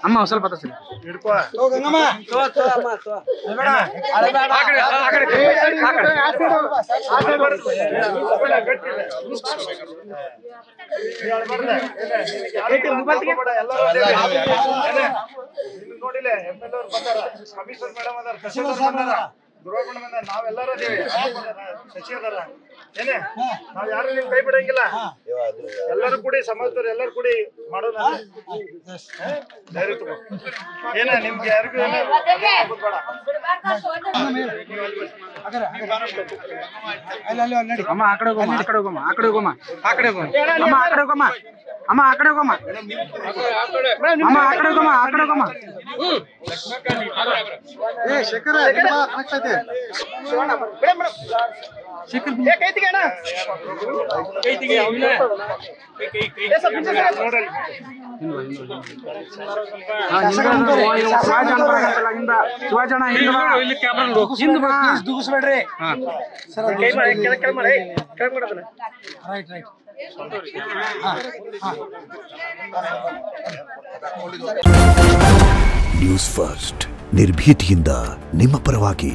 ಅಮ್ಮ ಸ್ವಲ್ಪ ನೋಡಿಲ್ಲ MLA ಬಂದಾರ, ಕಮಿಷನರ್ ಮೇಡಮ್ ಅದಾರ, ತಹಶೀಲ್ದಾರ್ ಬಂದಾರ, ದುರ್ವಾಪಣ ಬಂದಾರ, ನಾವೆಲ್ಲರೂ ಅದೇವಿ. ಶಶಿ ಅದಾರ ಏನೇ, ನಾವ್ ಯಾರು ನಿಮ್ ಕೈ ಬಿಡಂಗಿಲ್ಲ. ಎಲ್ಲರೂ ಕೂಡಿ ಸಮಾಜದವ್ರು ಎಲ್ಲರೂ ಕೂಡಿ ಮಾಡೋಣ. ಧೈರ್ಯ ತಗೋ ಏನ, ನಿಮ್ಗೆ ಯಾರಿಗೂ ಬೇಡ. ಅಮ್ಮ ಆ ಕಡೆ ಹೋಗಮ್ಮ, ಆ ಕಡೆ ಹೋಗಮ್ಮ, ಆ ಕಡೆ ಹೋಗಮ್ಮ, ಆ ಕಡೆ ಹೋಗಮ್ಮ, ಅಮ್ಮ ಆ ಕಡೆ ಹೋಗಮ್ಮ, ಅಮ್ಮ ಆ ಕಡೆ ಹೋಗಮ್ಮ, ಅಮ್ಮ ಆ ಕಡೆ ಹೋಗಮ್ಮ, ಆ ಕಡೆ ಹೋಗಮ್ಮ. ಏ ಶೇಖರ ಆಗ್ತೈತೆ ಶೇಖರ್ ಕೈತಿಗೆ ಅಣ್ಣ, ಕೈತಿಗೆ ಶಿವಾಜಣ್ಣ ಹಿಂದ್ ಬಾ, ದೂಗಿಸ್ಬೇಡ್ರಿ. Right right. ನ್ಯೂಸ್ ಫಸ್ಟ್, ನಿರ್ಭೀತಿಯಿಂದ ನಿಮ್ಮ ಪರವಾಗಿ.